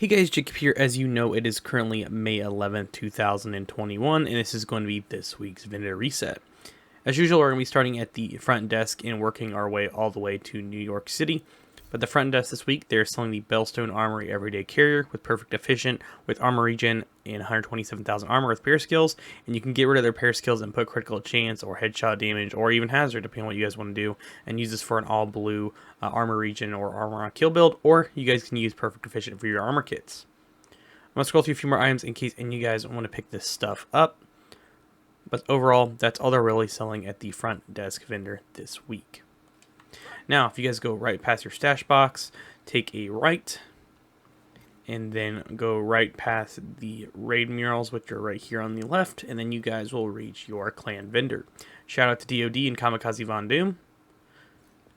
Hey guys, Jacob here. As you know, it is currently May 11th, 2021, and this is going to be this week's Vendor Reset. As usual, we're going to be starting at the front desk and working our way all the way to New York City. But the front desk this week, they're selling the Bellstone Armory Everyday Carrier with Perfect Efficient, with Armor Regen, and 127,000 armor with pair skills. And you can get rid of their pair skills and put critical chance or headshot damage or even hazard, depending on what you guys want to do. And use this for an all blue Armor Regen or Armor on Kill build. Or you guys can use Perfect Efficient for your armor kits. I'm going to scroll through a few more items in case any of you guys want to pick this stuff up. But overall, that's all they're really selling at the front desk vendor this week. Now, if you guys go right past your stash box, take a right, and then go right past the raid murals, which are right here on the left, and then you guys will reach your clan vendor. Shout out to DOD and Kamikaze Von Doom.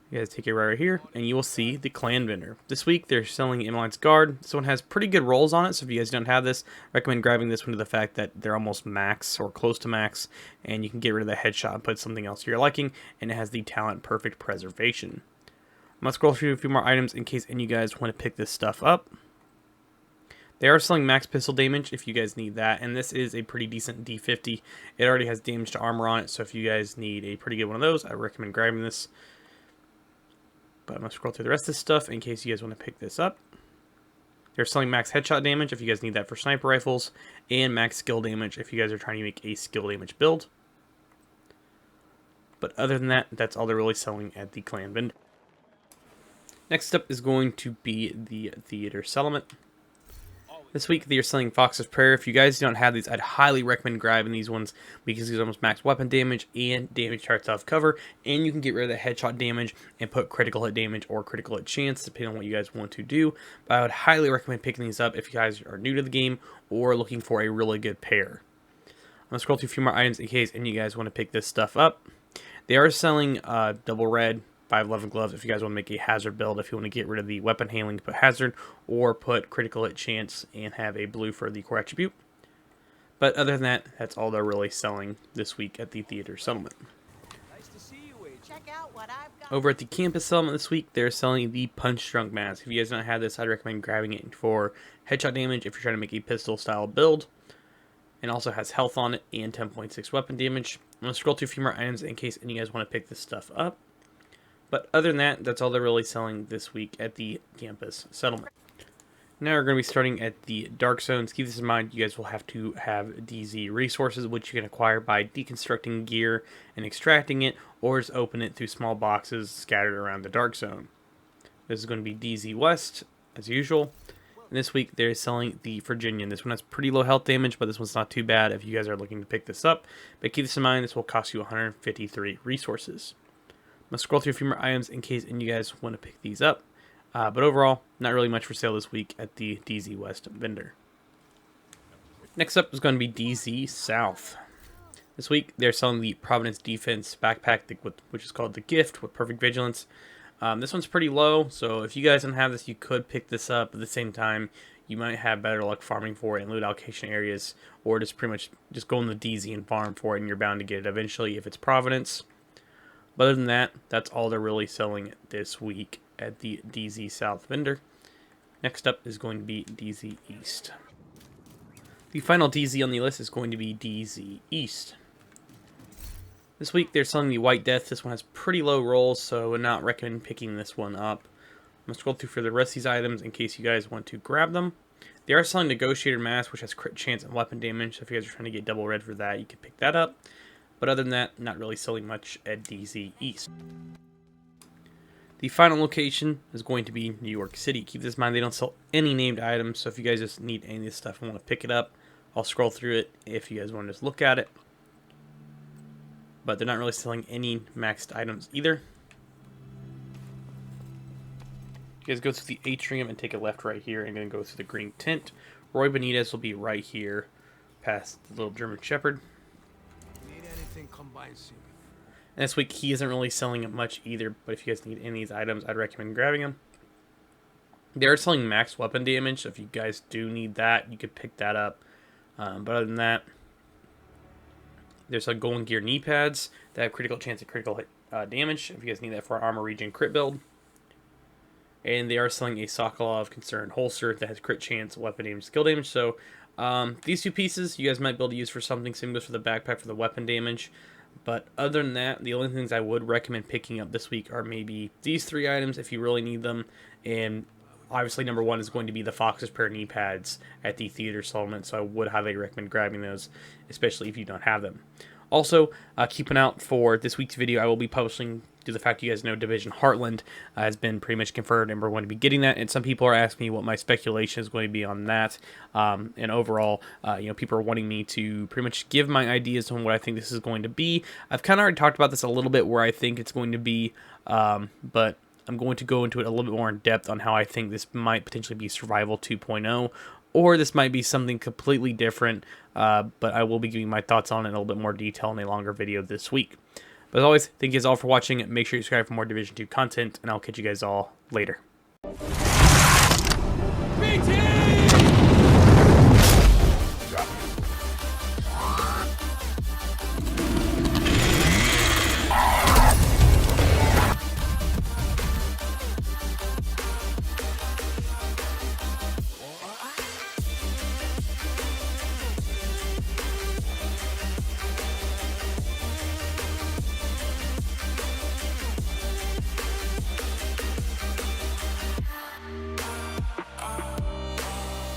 You guys take it right here, and you will see the clan vendor. This week, they're selling Emmeline's Guard. This one has pretty good rolls on it, so if you guys don't have this, I recommend grabbing this one to the fact that they're almost max or close to max, and you can get rid of the headshot and put something else to your liking, and it has the talent Perfect Preservation. I'm going to scroll through a few more items in case any of you guys want to pick this stuff up. They are selling max pistol damage if you guys need that, and this is a pretty decent D50. It already has damage to armor on it, so if you guys need a pretty good one of those, I recommend grabbing this. But I'm going to scroll through the rest of this stuff in case you guys want to pick this up. They're selling max headshot damage if you guys need that for sniper rifles, and max skill damage if you guys are trying to make a skill damage build. But other than that, that's all they're really selling at the clan vendor. Next up is going to be the theater settlement. This week they are selling Fox's Prayer. If you guys don't have these, I'd highly recommend grabbing these ones because these are almost max weapon damage and damage charts off cover, and you can get rid of the headshot damage and put critical hit damage or critical hit chance depending on what you guys want to do. But I would highly recommend picking these up if you guys are new to the game or looking for a really good pair. I'm going to scroll through a few more items in case any of you guys want to pick this stuff up. They are selling double red 511 gloves if you guys want to make a hazard build, if you want to get rid of the weapon handling, put hazard, or put critical hit chance and have a blue for the core attribute. But other than that, that's all they're really selling this week at the theater settlement. Nice to see you, Agent. Check out what I've got. Over at the campus settlement this week, they're selling the Punch Drunk Mask. If you guys don't have this, I'd recommend grabbing it for headshot damage if you're trying to make a pistol style build. And also has health on it and 10.6 weapon damage. I'm going to scroll through a few more items in case any of you guys want to pick this stuff up. But other than that, that's all they're really selling this week at the campus settlement. Now we're going to be starting at the Dark Zones. Keep this in mind, you guys will have to have DZ resources, which you can acquire by deconstructing gear and extracting it, or just open it through small boxes scattered around the Dark Zone. This is going to be DZ West, as usual. And this week, they're selling the Virginian. This one has pretty low health damage, but this one's not too bad if you guys are looking to pick this up. But keep this in mind, this will cost you 153 resources. I'm going to scroll through a few more items in case any of you guys want to pick these up. But overall, not really much for sale this week at the DZ West vendor. Next up is going to be DZ South. This week, they're selling the Providence Defense Backpack, which is called the Gift with Perfect Vigilance. This one's pretty low, so if you guys don't have this, you could pick this up. At the same time, you might have better luck farming for it in loot allocation areas, or just pretty much just go in the DZ and farm for it, and you're bound to get it eventually if it's Providence. But other than that, that's all they're really selling this week at the DZ South vendor. Next up is going to be DZ East. The final DZ on the list is going to be DZ East. This week they're selling the White Death. This one has pretty low rolls, so I would not recommend picking this one up. I'm going to scroll through for the rest of these items in case you guys want to grab them. They are selling Negotiator Mask, which has crit chance and weapon damage, so if you guys are trying to get double red for that, you can pick that up. But other than that, not really selling much at DZ East. The final location is going to be New York City. Keep this in mind, they don't sell any named items, so if you guys just need any of this stuff and want to pick it up, I'll scroll through it if you guys want to just look at it. But they're not really selling any maxed items either. You guys go through the atrium and take a left right here, and then go through the green tent. Roy Benitez will be right here, past the little German Shepherd. And this week he isn't really selling it much either, but if you guys need any of these items, I'd recommend grabbing them. They are selling max weapon damage, so if you guys do need that, you could pick that up. But other than that, there's some Golden Gear knee pads that have critical chance of critical hit damage, if you guys need that for Armor Regen crit build. and they are selling a Sokolov Concerned holster that has crit chance, weapon damage, skill damage. So these two pieces you guys might be able to use for something. Same goes for the backpack for the weapon damage. But other than that, the only things I would recommend picking up this week are maybe these 3 items if you really need them. And obviously, number 1 is going to be the Fox's Pair knee pads at the theater settlement. So I would highly recommend grabbing those, especially if you don't have them. Also, keep an eye out for this week's video. I will be publishing, due to the fact you guys know Division Heartland has been pretty much confirmed, and we're going to be getting that. And some people are asking me what my speculation is going to be on that. And overall, people are wanting me to pretty much give my ideas on what I think this is going to be. I've kind of already talked about this a little bit, where I think it's going to be, but I'm going to go into it a little bit more in depth on how I think this might potentially be Survival 2.0, or this might be something completely different, but I will be giving my thoughts on it in a little bit more detail in a longer video this week. But as always, thank you guys all for watching. Make sure you subscribe for more Division 2 content, and I'll catch you guys all later. BT!